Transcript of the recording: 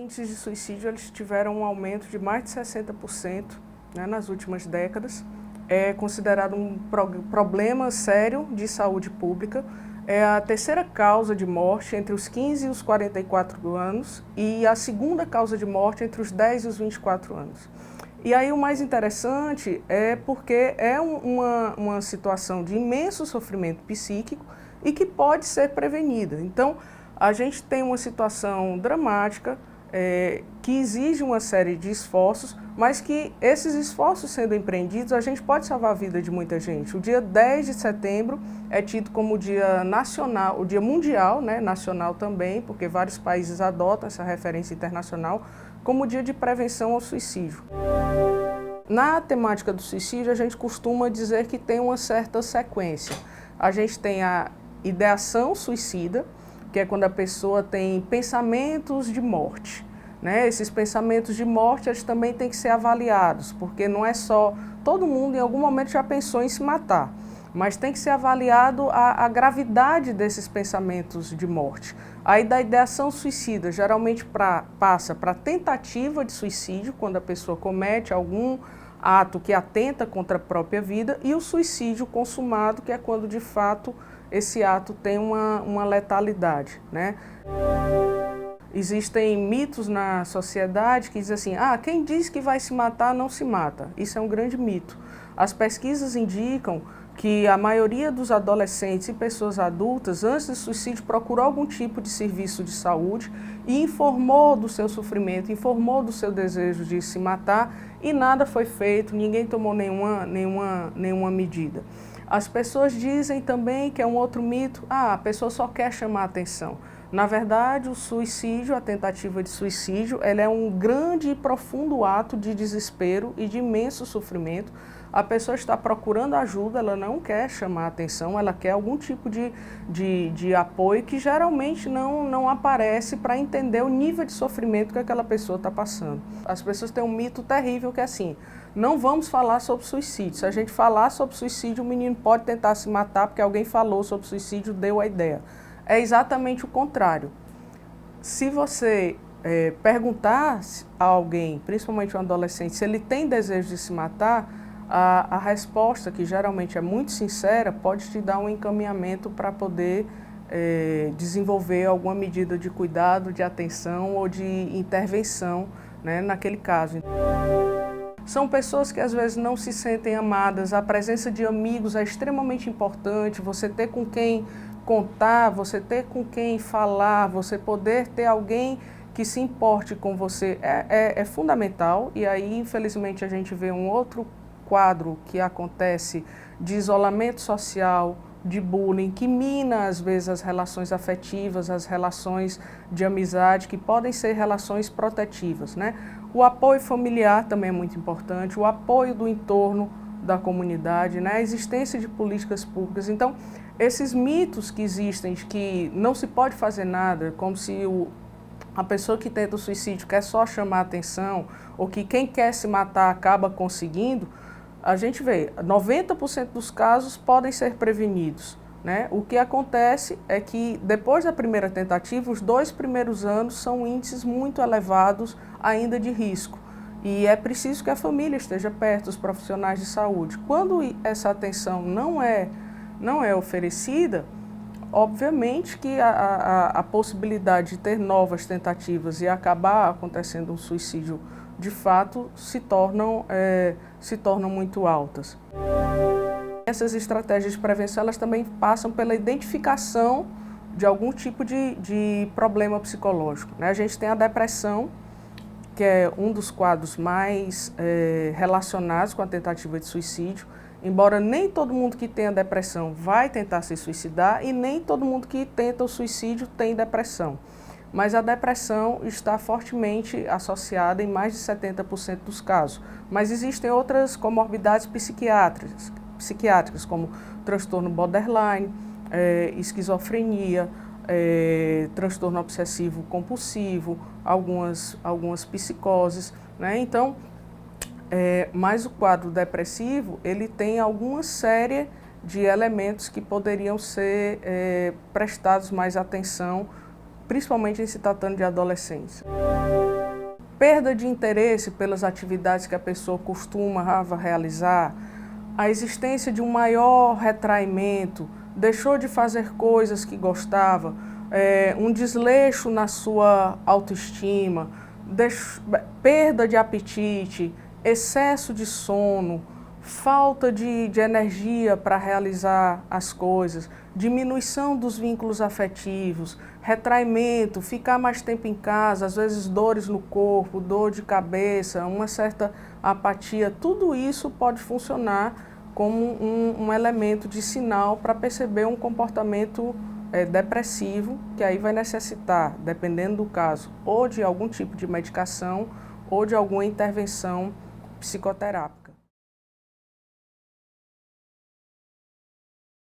índices de suicídio eles tiveram um aumento de mais de 60%, né, nas últimas décadas. É considerado um problema sério de saúde pública. É a terceira causa de morte entre os 15 e os 44 anos e a segunda causa de morte entre os 10 e os 24 anos. E aí o mais interessante é porque é uma situação de imenso sofrimento psíquico e que pode ser prevenida. Então, a gente tem uma situação dramática que exige uma série de esforços, mas que esses esforços sendo empreendidos, a gente pode salvar a vida de muita gente. O dia 10 de setembro é tido como o dia nacional, o dia mundial, né, nacional também, porque vários países adotam essa referência internacional, como o dia de prevenção ao suicídio. Na temática do suicídio, a gente costuma dizer que tem uma certa sequência. A gente tem a ideação suicida, que é quando a pessoa tem pensamentos de morte, né? Esses pensamentos de morte eles também têm que ser avaliados, porque não é só... Todo mundo em algum momento já pensou em se matar, mas tem que ser avaliado a gravidade desses pensamentos de morte. Aí da ideação suicida geralmente passa para tentativa de suicídio, quando a pessoa comete algum ato que atenta contra a própria vida, e o suicídio consumado, que é quando de fato esse ato tem uma letalidade, né? Existem mitos na sociedade que dizem assim, quem diz que vai se matar não se mata. Isso é um grande mito. As pesquisas indicam que a maioria dos adolescentes e pessoas adultas, antes do suicídio, procurou algum tipo de serviço de saúde e informou do seu sofrimento, informou do seu desejo de se matar e nada foi feito, ninguém tomou nenhuma medida. As pessoas dizem também que é um outro mito, a pessoa só quer chamar a atenção. Na verdade, o suicídio, a tentativa de suicídio, ela é um grande e profundo ato de desespero e de imenso sofrimento. A pessoa está procurando ajuda, ela não quer chamar a atenção, ela quer algum tipo de apoio que geralmente não aparece para entender o nível de sofrimento que aquela pessoa está passando. As pessoas têm um mito terrível que é assim, não vamos falar sobre suicídio. Se a gente falar sobre suicídio, o menino pode tentar se matar porque alguém falou sobre suicídio, deu a ideia. É exatamente o contrário. Se você perguntar a alguém, principalmente um adolescente, se ele tem desejo de se matar, a resposta, que geralmente é muito sincera, pode te dar um encaminhamento para poder desenvolver alguma medida de cuidado, de atenção ou de intervenção, né, naquele caso. São pessoas que às vezes não se sentem amadas, a presença de amigos é extremamente importante, você ter com quem contar, você ter com quem falar, você poder ter alguém que se importe com você é fundamental. E aí, infelizmente, a gente vê um outro quadro que acontece de isolamento social, de bullying, que mina às vezes as relações afetivas, as relações de amizade, que podem ser relações protetivas, né? O apoio familiar também é muito importante, o apoio do entorno da comunidade, né? A existência de políticas públicas. Então, esses mitos que existem de que não se pode fazer nada, como se a pessoa que tenta o suicídio quer só chamar a atenção, ou que quem quer se matar acaba conseguindo, a gente vê, 90% dos casos podem ser prevenidos, né? O que acontece é que depois da primeira tentativa, os 2 primeiros anos são índices muito elevados ainda de risco. E é preciso que a família esteja perto, os profissionais de saúde. Quando essa atenção não é oferecida, obviamente que a possibilidade de ter novas tentativas e acabar acontecendo um suicídio de fato se tornam muito altas. Essas estratégias de prevenção elas também passam pela identificação de algum tipo de problema psicológico, né? A gente tem a depressão, que é um dos quadros mais relacionados com a tentativa de suicídio, embora nem todo mundo que tem a depressão vai tentar se suicidar e nem todo mundo que tenta o suicídio tem depressão. Mas a depressão está fortemente associada em mais de 70% dos casos. Mas existem outras comorbidades psiquiátricas como transtorno borderline, esquizofrenia, transtorno obsessivo compulsivo, algumas psicoses, né? Então, mas o quadro depressivo, ele tem alguma série de elementos que poderiam ser prestados mais atenção, principalmente em se tratando de adolescentes. perda de interesse pelas atividades que a pessoa costumava realizar, a existência de um maior retraimento, deixou de fazer coisas que gostava, um desleixo na sua autoestima, perda de apetite, excesso de sono, falta de energia para realizar as coisas, diminuição dos vínculos afetivos, retraimento, ficar mais tempo em casa, às vezes dores no corpo, dor de cabeça, uma certa apatia, tudo isso pode funcionar como um elemento de sinal para perceber um comportamento depressivo, que aí vai necessitar, dependendo do caso, ou de algum tipo de medicação ou de alguma intervenção psicoterápica.